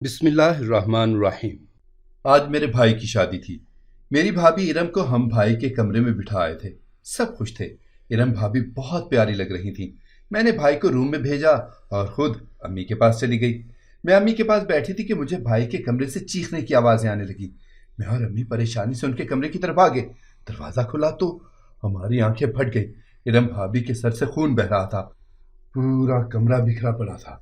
بسم اللہ الرحمن الرحیم۔ آج میرے بھائی کی شادی تھی۔ میری بھابھی ارم کو ہم بھائی کے کمرے میں بٹھا آئے تھے۔ سب خوش تھے۔ ارم بھابھی بہت پیاری لگ رہی تھی۔ میں نے بھائی کو روم میں بھیجا اور خود امی کے پاس چلی گئی۔ میں امی کے پاس بیٹھی تھی کہ مجھے بھائی کے کمرے سے چیخنے کی آوازیں آنے لگی۔ میں اور امی پریشانی سے ان کے کمرے کی طرف آگے۔ دروازہ کھلا تو ہماری آنکھیں پھٹ گئی۔ ارم بھابھی کے سر سے خون بہہ رہا تھا۔ پورا کمرہ بکھرا پڑا تھا۔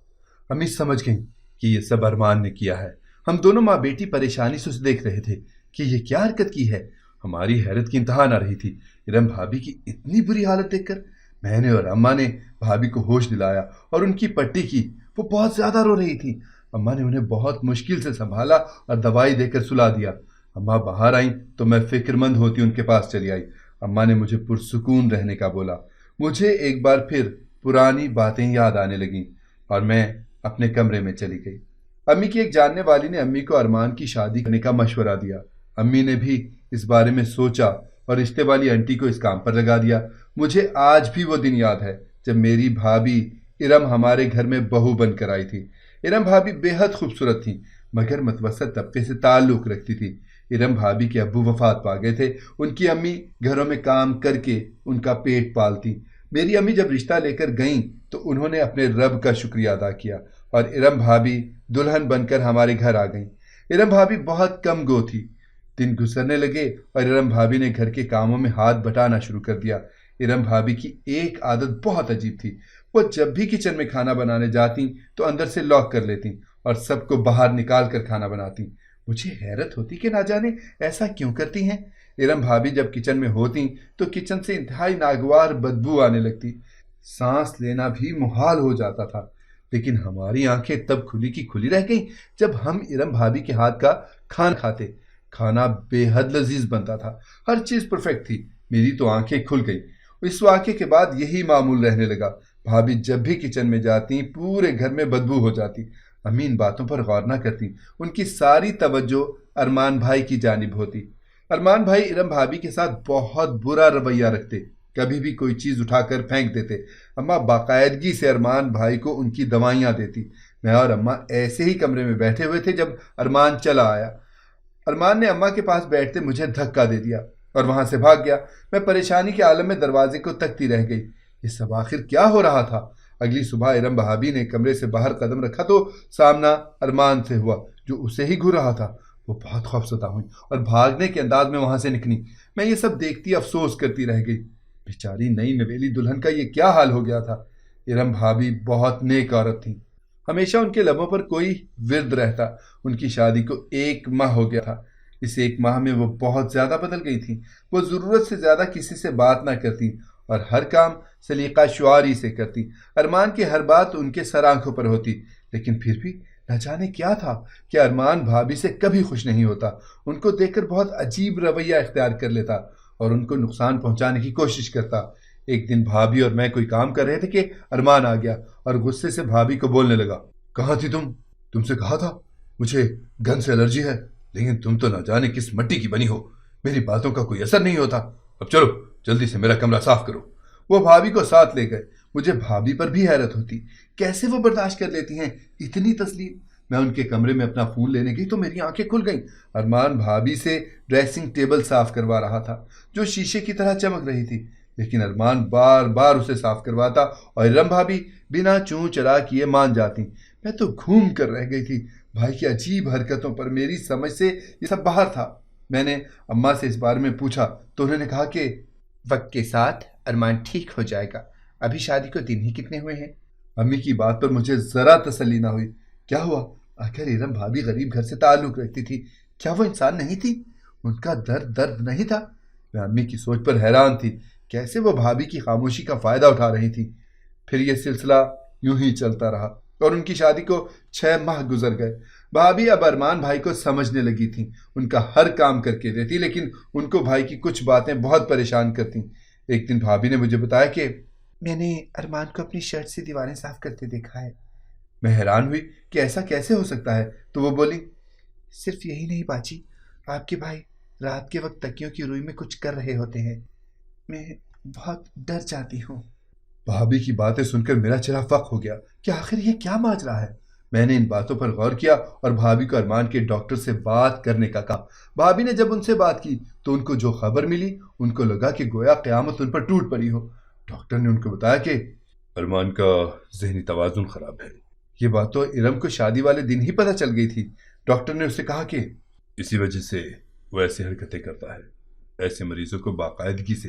امی سمجھ گئیں کہ یہ سب ارمان نے کیا ہے۔ ہم دونوں ماں بیٹی پریشانی سے اسے دیکھ رہے تھے کہ یہ کیا حرکت کی ہے۔ ہماری حیرت کی انتہا نہ رہی تھی۔ ارم بھابھی کی اتنی بری حالت دیکھ کر میں نے اور اماں نے بھابھی کو ہوش دلایا اور ان کی پٹی کی۔ وہ بہت زیادہ رو رہی تھی۔ اماں نے انہیں بہت مشکل سے سنبھالا اور دوائی دے کر سلا دیا۔ اماں باہر آئیں تو میں فکر مند ہوتی ان کے پاس چلی آئی۔ اماں نے مجھے پرسکون رہنے کا بولا۔ مجھے ایک بار پھر پرانی باتیں یاد آنے لگیں اور میں اپنے کمرے میں چلی گئی۔ امی کی ایک جاننے والی نے امی کو ارمان کی شادی کرنے کا مشورہ دیا۔ امی نے بھی اس بارے میں سوچا اور رشتے والی انٹی کو اس کام پر لگا دیا۔ مجھے آج بھی وہ دن یاد ہے جب میری بھابھی ارم ہمارے گھر میں بہو بن کر آئی تھی۔ ارم بھابھی بے حد خوبصورت تھیں مگر متوسط طبقے سے تعلق رکھتی تھی۔ ارم بھابھی کے ابو وفات پا گئے تھے۔ ان کی امی گھروں میں کام کر کے ان کا پیٹ پالتی۔ میری امی جب رشتہ لے کر گئیں تو انہوں نے اپنے رب کا شکریہ ادا کیا اور ارم بھابھی دلہن بن کر ہمارے گھر آ گئیں۔ ارم بھابھی بہت کم گو تھی۔ دن گزرنے لگے اور ارم بھابھی نے گھر کے کاموں میں ہاتھ بٹانا شروع کر دیا۔ ارم بھابھی کی ایک عادت بہت عجیب تھی۔ وہ جب بھی کچن میں کھانا بنانے جاتی تو اندر سے لاک کر لیتی اور سب کو باہر نکال کر کھانا بناتی۔ مجھے حیرت ہوتی کہ نہ جانے ایسا کیوں کرتی ہیں۔ ارم بھابھی جب کچن میں ہوتی تو کچن سے انتہائی ناگوار بدبو آنے لگتی۔ سانس لینا بھی محال ہو جاتا تھا۔ لیکن ہماری آنکھیں تب کھلی کی کھلی رہ گئیں جب ہم ارم بھابھی کے ہاتھ کا کھانا کھاتے۔ کھانا بے حد لذیذ بنتا تھا۔ ہر چیز پرفیکٹ تھی۔ میری تو آنکھیں کھل گئی۔ اس واقعے کے بعد یہی معمول رہنے لگا۔ بھابھی جب بھی کچن میں جاتی پورے گھر میں بدبو ہو جاتی۔ امی ان باتوں پر غور نہ کرتی۔ ان کی ساری توجہ ارمان بھائی کی جانب ہوتی۔ ارمان بھائی ارم بھابھی کے ساتھ بہت برا رویہ رکھتے۔ کبھی بھی کوئی چیز اٹھا کر پھینک دیتے۔ اماں باقاعدگی سے ارمان بھائی کو ان کی دوائیاں دیتی۔ میں اور اماں ایسے ہی کمرے میں بیٹھے ہوئے تھے جب ارمان چلا آیا۔ ارمان نے اماں کے پاس بیٹھتے مجھے دھکا دے دیا اور وہاں سے بھاگ گیا۔ میں پریشانی کے عالم میں دروازے کو تکتی رہ گئی۔ یہ سب آخر کیا ہو رہا تھا؟ اگلی صبح ارم بھابھی نے کمرے سے باہر قدم رکھا تو سامنا ارمان سے ہوا جو اسے ہی گھور رہا تھا۔ وہ بہت خوفزدہ ہوئی اور بھاگنے کے انداز میں وہاں سے نکلی۔ میں یہ سب دیکھتی افسوس کرتی رہ گئی۔ بیچاری نئی نویلی دلہن کا یہ کیا حال ہو گیا تھا۔ ارم بھابھی بہت نیک عورت تھیں۔ ہمیشہ ان کے لبوں پر کوئی ورد رہتا۔ ان کی شادی کو 1 ماہ ہو گیا تھا۔ اس 1 ماہ میں وہ بہت زیادہ بدل گئی تھیں۔ وہ ضرورت سے زیادہ کسی سے بات نہ کرتی اور ہر کام سلیقہ شعاری سے کرتی۔ ارمان کی ہر بات ان کے سر آنکھوں پر ہوتی، لیکن پھر بھی نہ جانے کیا تھا کہ ارمان بھابھی سے کبھی خوش نہیں ہوتا۔ ان کو دیکھ کر بہت عجیب رویہ اختیار کر لیتا اور ان کو نقصان پہنچانے کی کوشش کرتا۔ ایک دن بھابھی اور میں کوئی کام کر رہے تھے کہ ارمان آ گیا اور غصے سے بھابھی کو بولنے لگا، کہاں تھی تم؟ تم سے کہا تھا مجھے گن سے الرجی ہے، لیکن تم تو نہ جانے کس مٹی کی بنی ہو۔ میری باتوں کا کوئی اثر نہیں ہوتا۔ اب چلو جلدی سے میرا کمرہ صاف کرو۔ وہ بھابھی کو ساتھ لے گئے۔ مجھے بھابھی پر بھی حیرت ہوتی، کیسے وہ برداشت کر لیتی ہیں اتنی تسلیم۔ میں ان کے کمرے میں اپنا فون لینے گئی تو میری آنکھیں کھل گئیں۔ ارمان بھابھی سے ڈریسنگ ٹیبل صاف کروا رہا تھا جو شیشے کی طرح چمک رہی تھی، لیکن ارمان بار بار اسے صاف کرواتا اور ارم بھابھی بنا چوں چرا کیے مان جاتی۔ میں تو گھوم کر رہ گئی تھی۔ بھائی کی عجیب حرکتوں پر میری سمجھ سے یہ سب باہر تھا۔ میں نے اماں سے اس بارے میں پوچھا تو انہوں نے کہا کہ وقت کے ساتھ ارمان ٹھیک ہو جائے گا، ابھی شادی کو دن ہی کتنے ہوئے ہیں۔ امی کی بات پر مجھے ذرا تسلی نہ ہوئی۔ کیا ہوا؟ آخر ارم بھابھی غریب گھر سے تعلق رکھتی تھی، کیا وہ انسان نہیں تھی؟ ان کا درد نہیں تھا؟ میں امی کی سوچ پر حیران تھی، کیسے وہ بھابھی کی خاموشی کا فائدہ اٹھا رہی تھی۔ پھر یہ سلسلہ یوں ہی چلتا رہا اور ان کی شادی کو 6 ماہ گزر گئے۔ بھابھی اب ارمان بھائی کو سمجھنے لگی تھیں، ان کا ہر کام کر کے دیتی، لیکن ان کو بھائی کی کچھ باتیں بہت پریشان کرتی۔ ایک دن بھابھی نے مجھے بتایا کہ میں نے ارمان کو اپنی شرٹ سے دیواریں صاف کرتے دیکھا ہے۔ میں حیران ہوئی کہ ایسا کیسے ہو سکتا ہے، تو وہ بولی، صرف یہی نہیں باجی، آپ کے بھائی رات کے وقت تکیوں کی روئی میں کچھ کر رہے ہوتے ہیں، میں بہت ڈر جاتی ہوں۔ بھابھی کی باتیں سن کر میرا چہرہ فق ہو گیا کہ آخر یہ کیا ماجرا ہے۔ میں نے ان باتوں پر غور کیا اور بھابھی کو ارمان کے ڈاکٹر سے بات کرنے کا کہا۔ بھابھی نے جب ان سے بات کی تو ان کو جو خبر ملی ان کو لگا کہ گویا قیامت ان پر ٹوٹ پڑی ہو۔ ڈاکٹر نے ان کو بتایا کہ ارمان کا ذہنی توازن خراب ہے۔ یہ بات تو ارم کو شادی والے دن ہی پتہ چل گئی تھی۔ ڈاکٹر نے اسے کہا کہ اسی وجہ سے وہ ایسی حرکتیں کرتا ہے۔ ایسے مریضوں کو باقاعدگی سے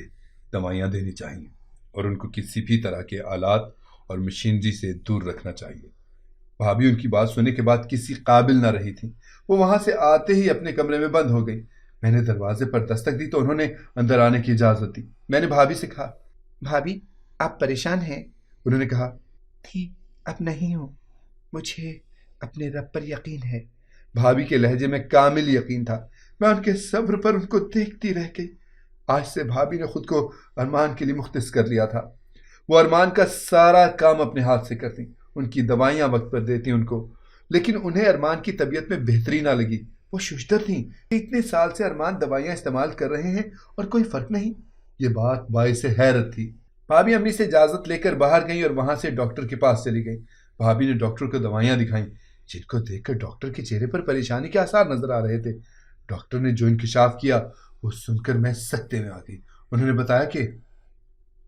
دوائیاں دینی چاہیے اور ان کو کسی بھی طرح کے آلات اور مشینری سے دور رکھنا چاہیے۔ بھابھی ان کی بات سننے کے بعد کسی قابل نہ رہی تھی۔ وہ وہاں سے آتے ہی اپنے کمرے میں بند ہو گئی۔ میں نے دروازے پر دستک دی تو انہوں نے اندر آنے کی اجازت دی۔ میں نے بھابھی سے کہا، بھابھی آپ پریشان ہیں؟ انہوں نے کہا، تھی اب نہیں ہوں، مجھے اپنے رب پر یقین ہے۔ بھابھی کے لہجے میں کامل یقین تھا۔ میں ان کے صبر پر ان کو دیکھتی رہ گئی۔ آج سے بھابھی نے خود کو ارمان کے لیے مختص کر لیا تھا۔ وہ ارمان کا سارا کام اپنے ہاتھ سے کرتی، ان کی دوائیاں وقت پر دیتی ان کو، لیکن انہیں ارمان کی طبیعت میں بہتری نہ لگی۔ وہ ششدر تھیں کہ اتنے سال سے ارمان دوائیاں استعمال کر رہے ہیں اور کوئی فرق نہیں۔ یہ بات باعث حیرت تھی۔ بھابھی امی سے اجازت لے کر باہر گئیں اور وہاں سے ڈاکٹر کے پاس چلی گئیں۔ بھابھی نے ڈاکٹر کو دوائیاں دکھائیں، جن کو دیکھ کر ڈاکٹر کے چہرے پر پریشانی کے آثار نظر آ رہے تھے۔ ڈاکٹر نے جو انکشاف کیا وہ سن کر میں سکتے میں آ گئی۔ انہوں نے بتایا کہ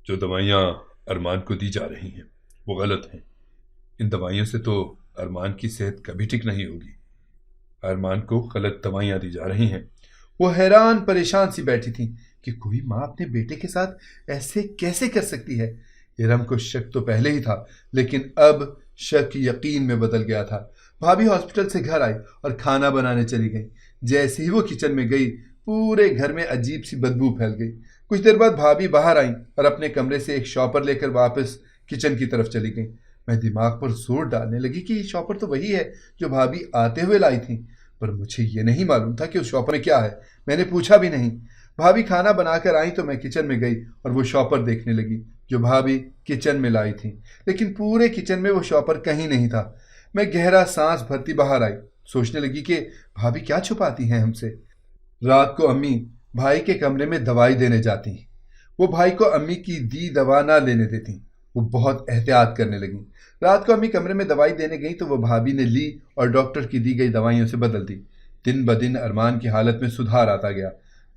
جو دوائیاں ارمان کو دی جا رہی ہیں وہ غلط ہیں۔ ان دوائیوں سے تو ارمان کی صحت کبھی ٹک نہیں ہوگی۔ ارمان کو غلط دوائیاں دی جا رہی ہیں۔ وہ حیران پریشان سی بیٹھی تھی کہ کوئی ماں اپنے بیٹے کے ساتھ ایسے کیسے کر سکتی ہے۔ ارم کو شک تو پہلے ہی تھا، لیکن اب شک یقین میں بدل گیا تھا۔ بھابھی ہاسپٹل سے گھر آئی اور کھانا بنانے چلی گئی۔ جیسے ہی وہ کچن میں گئی پورے گھر میں عجیب سی بدبو پھیل گئی۔ کچھ دیر بعد بھابھی باہر آئیں اور اپنے کمرے سے ایک شاپر لے کر واپس کچن کی طرف چلی گئیں۔ میں دماغ پر زور ڈالنے لگی کہ یہ شاپر تو وہی ہے جو بھابھی آتے ہوئے لائی تھیں، پر مجھے یہ نہیں معلوم تھا کہ اس شاپر میں کیا ہے۔ میں نے پوچھا بھی نہیں۔ بھابھی کھانا بنا کر آئیں تو میں کچن میں گئی اور وہ شاپر دیکھنے لگی جو بھابھی کچن میں لائی تھیں، لیکن پورے کچن میں وہ شاپر کہیں نہیں تھا۔ میں گہرا سانس بھرتی باہر آئی، سوچنے لگی کہ بھابھی کیا چھپاتی ہیں ہم سے۔ رات کو امی بھائی کے کمرے میں دوائی دینے جاتی ہیں۔ وہ بھائی کو امی کی دی دوا نہ لینے دیتی۔ وہ بہت احتیاط کرنے لگیں۔ رات کو امی کمرے میں دوائی دینے گئیں تو وہ بھابھی نے لی اور ڈاکٹر کی دی گئی دوائیوں سے بدل دی۔ دن بدن ارمان کی حالت میں سدھار آتا گیا۔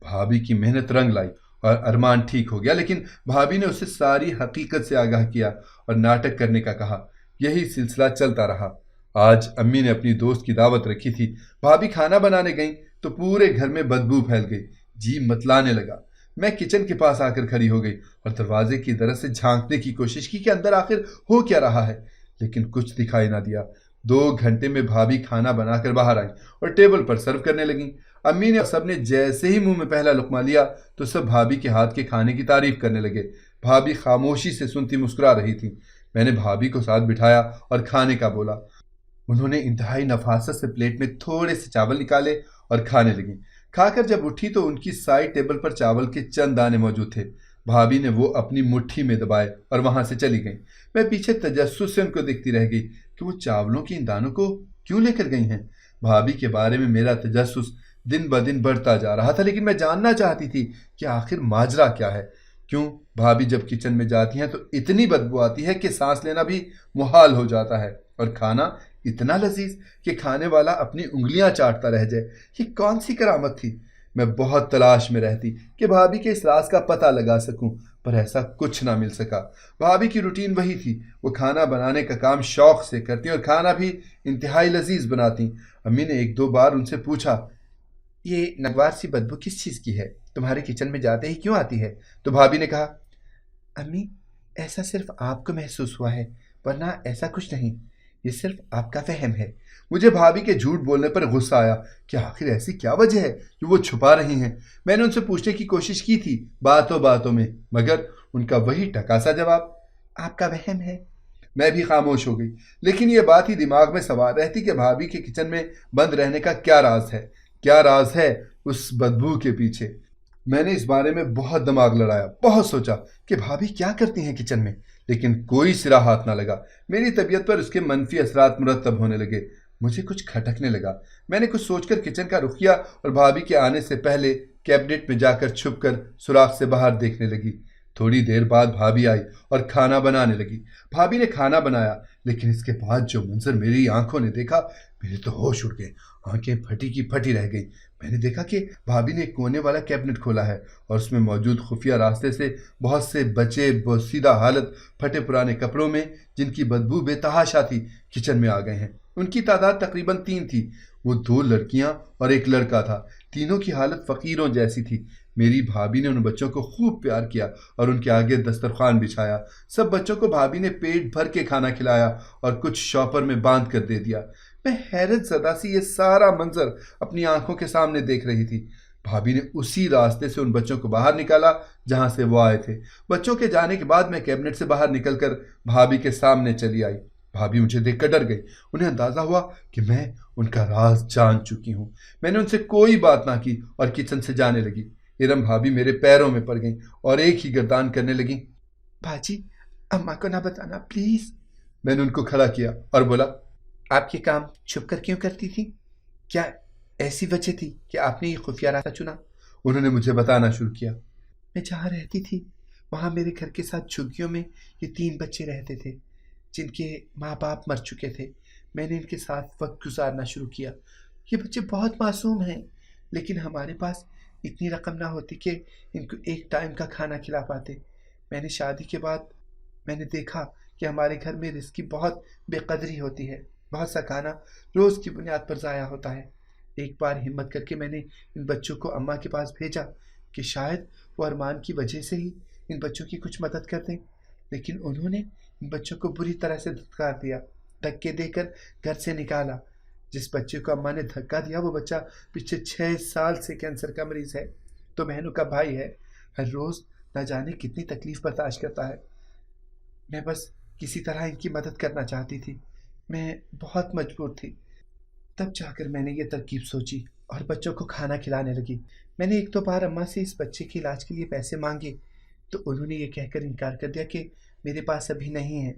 بھابھی کی محنت رنگ لائی اور ارمان ٹھیک ہو گیا، لیکن بھابھی نے اسے ساری حقیقت سے آگاہ کیا اور ناٹک کرنے کا کہا۔ یہی سلسلہ چلتا رہا۔ آج امی نے اپنی دوست کی دعوت رکھی تھی۔ بھابھی کھانا بنانے گئیں تو پورے گھر میں بدبو پھیل گئی۔ جی متلانے لگا۔ میں کچن کے پاس آ کر کھڑی ہو گئی اور دروازے کی طرف سے جھانکنے کی کوشش کی کہ اندر آخر ہو کیا رہا ہے، لیکن کچھ دکھائی نہ دیا۔ 2 گھنٹے میں بھابھی کھانا بنا کر باہر آئیں اور ٹیبل پر سرو کرنے لگیں۔ امی نے سب نے جیسے ہی منہ میں پہلا لقمہ لیا تو سب بھابھی کے ہاتھ کے کھانے کی تعریف کرنے لگے۔ بھابھی خاموشی سے سنتی مسکرا رہی تھی۔ میں نے بھابھی کو ساتھ بٹھایا اور کھانے کا بولا۔ انہوں نے انتہائی نفاست سے پلیٹ میں تھوڑے سے چاول نکالے اور کھانے لگیں۔ کھا کر جب اٹھی تو ان کی سائڈ ٹیبل پر چاول کے چند دانے موجود تھے۔ بھابھی نے وہ اپنی مٹھی میں دبائے اور وہاں سے چلی گئیں۔ میں پیچھے تجسس سے ان کو دیکھتی رہ گئی کہ وہ چاولوں کی ان دانوں کو کیوں لے کر گئی ہیں۔ بھابھی کے بارے میں میرا تجسس دن بدن بڑھتا جا رہا تھا، لیکن میں جاننا چاہتی تھی کہ آخر ماجرا کیا ہے۔ کیوں بھابھی جب کچن میں جاتی ہیں تو اتنی بدبو آتی ہے کہ سانس لینا بھی محال ہو جاتا ہے، اور کھانا اتنا لذیذ کہ کھانے والا اپنی انگلیاں چاٹتا رہ جائے۔ یہ کون سی کرامت تھی؟ میں بہت تلاش میں رہتی کہ بھابھی کے اس راز کا پتہ لگا سکوں، پر ایسا کچھ نہ مل سکا۔ بھابھی کی روٹین وہی تھی۔ وہ کھانا بنانے کا کام شوق سے کرتی اور کھانا بھی انتہائی لذیذ بناتی۔ امی نے 1-2 بار ان سے پوچھا، یہ نگوار سی بدبو کس چیز کی ہے؟ تمہارے کچن میں جاتے ہی کیوں آتی ہے؟ تو بھابھی نے کہا، امی ایسا صرف آپ کو محسوس ہوا ہے، ورنہ ایسا کچھ نہیں، یہ صرف آپ کا فہم ہے۔ مجھے بھابھی کے جھوٹ بولنے پر غصہ آیا کہ آخر ایسی کیا وجہ ہے جو وہ چھپا رہی ہیں۔ میں نے ان سے پوچھنے کی کوشش کی تھی باتوں باتوں میں، مگر ان کا وہی ٹکاسا جواب، آپ کا وہم ہے۔ میں بھی خاموش ہو گئی، لیکن یہ بات ہی دماغ میں سوار رہتی کہ بھابھی کے کچن میں بند رہنے کا کیا راز ہے، کیا راز ہے اس بدبو کے پیچھے۔ میں نے اس بارے میں بہت دماغ لڑایا، بہت سوچا کہ بھابھی کیا کرتی ہیں کچن میں، لیکن کوئی سرا ہاتھ نہ لگا۔ میری طبیعت پر اس کے منفی اثرات مرتب ہونے لگے۔ مجھے کچھ کھٹکنے لگا۔ میں نے کچھ سوچ کر کچن کا رخ کیا اور بھابھی کے آنے سے پہلے کیبنٹ میں جا کر چھپ کر سوراخ سے باہر دیکھنے لگی۔ تھوڑی دیر بعد بھابھی آئی اور کھانا بنانے لگی۔ بھابھی نے کھانا بنایا، لیکن اس کے بعد جو منظر میری آنکھوں نے دیکھا، میرے تو ہوش اڑ گئے، آنکھیں پھٹی کی پھٹی رہ گئیں۔ میں نے دیکھا کہ بھابھی نے ایک کونے والا کیبنٹ کھولا ہے اور اس میں موجود خفیہ راستے سے بہت سے بچے بوسیدہ حالت پھٹے پرانے کپڑوں میں، جن کی بدبو بے تحاشا تھی، کچن میں آ گئے ہیں۔ ان کی تعداد تقریباً 3 تھی، وہ 2 لڑکیاں اور ایک لڑکا تھا۔ تینوں کی حالت فقیروں جیسی تھی۔ میری بھابھی نے ان بچوں کو خوب پیار کیا اور ان کے آگے دسترخوان بچھایا۔ سب بچوں کو بھابھی نے پیٹ بھر کے کھانا کھلایا اور کچھ شاپر میں باندھ کر دے دیا۔ میں حیرت زدہ سی یہ سارا منظر اپنی آنکھوں کے سامنے دیکھ رہی تھی۔ بھابھی نے اسی راستے سے ان بچوں کو باہر نکالا جہاں سے وہ آئے تھے۔ بچوں کے جانے کے بعد میں کیبنٹ سے باہر نکل کر بھابھی کے سامنے چلی آئی۔ بھابھی مجھے دیکھ کر ڈر گئی۔ انہیں اندازہ ہوا کہ میں ان کا راز جان چکی ہوں۔ میں نے ان سے کوئی بات نہ کی اور کچن سے جانے لگی۔ ارم بھابھی میرے پیروں میں پڑ گئیں اور ایک ہی گردان کرنے لگیں، باجی اماں کو نہ بتانا پلیز۔ میں نے ان کو کھڑا کیا اور بولا، آپ یہ کام چھپ کر کیوں کرتی تھی؟ کیا ایسی وجہ تھی کہ آپ نے یہ خفیہ راستہ چنا؟ انہوں نے مجھے بتانا شروع کیا۔ میں جہاں رہتی تھی وہاں میرے گھر کے ساتھ جھگیوں میں یہ 3 بچے رہتے تھے جن کے ماں باپ مر چکے تھے۔ میں نے ان کے ساتھ وقت گزارنا شروع کیا۔ یہ بچے بہت معصوم ہیں، لیکن ہمارے پاس اتنی رقم نہ ہوتی کہ ان کو ایک ٹائم کا کھانا کھلا پاتے۔ میں نے شادی کے بعد میں نے دیکھا کہ ہمارے گھر میں رزق کی بہت بے قدری ہوتی ہے۔ بہت سا کھانا روز کی بنیاد پر ضائع ہوتا ہے۔ ایک بار ہمت کر کے میں نے ان بچوں کو اماں کے پاس بھیجا کہ شاید وہ ارمان کی وجہ سے ہی ان بچوں کی کچھ مدد کر دیں، لیکن انہوں نے ان بچوں کو بری طرح سے دھتکار دیا، دھکے دے کر گھر سے نکالا۔ جس بچے کو اماں نے دھکا دیا وہ بچہ پچھلے 6 سال سے کینسر کا مریض ہے، تو بہنوں کا بھائی ہے، ہر روز نہ جانے کتنی تکلیف برداشت کرتا ہے۔ میں بس کسی طرح ان کی مدد کرنا چاہتی تھی، میں بہت مجبور تھی۔ تب جا کر میں نے یہ ترکیب سوچی اور بچوں کو کھانا کھلانے لگی۔ میں نے 1-2 بار اماں سے اس بچے کے علاج کے لیے پیسے مانگے تو انہوں نے یہ کہہ کر انکار کر دیا کہ میرے پاس ابھی نہیں ہیں،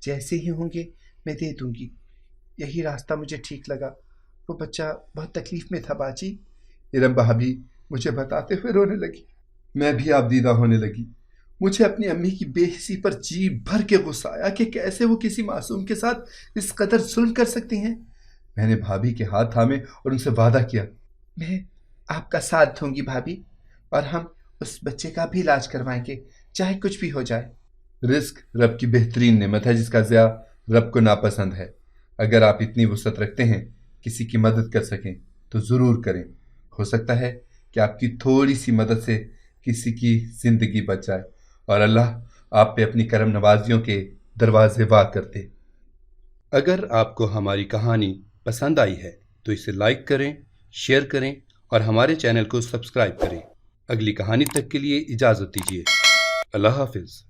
جیسے ہی ہوں گے میں دے دوں گی۔ یہی راستہ مجھے ٹھیک لگا۔ وہ بچہ بہت تکلیف میں تھا باجی۔ ارم بھابھی مجھے بتاتے ہوئے رونے لگی۔ میں بھی آپ دیدہ ہونے لگی۔ مجھے اپنی امی کی بے حسی پر جی بھر کے غصہ آیا کہ کیسے وہ کسی معصوم کے ساتھ اس قدر ظلم کر سکتی ہیں۔ میں نے بھابھی کے ہاتھ تھامے اور ان سے وعدہ کیا، میں آپ کا ساتھ دوں گی بھابھی، اور ہم اس بچے کا بھی علاج کروائیں گے، چاہے کچھ بھی ہو جائے۔ رزق رب کی بہترین نعمت ہے جس کا ضیاع رب کو ناپسند ہے۔ اگر آپ اتنی وسعت رکھتے ہیں کسی کی مدد کر سکیں تو ضرور کریں۔ ہو سکتا ہے کہ آپ کی تھوڑی سی مدد سے کسی کی زندگی بچ جائے اور اللہ آپ پہ اپنی کرم نوازیوں کے دروازے وا کر دے۔ اگر آپ کو ہماری کہانی پسند آئی ہے تو اسے لائک کریں، شیئر کریں اور ہمارے چینل کو سبسکرائب کریں۔ اگلی کہانی تک کے لیے اجازت دیجیے۔ اللہ حافظ۔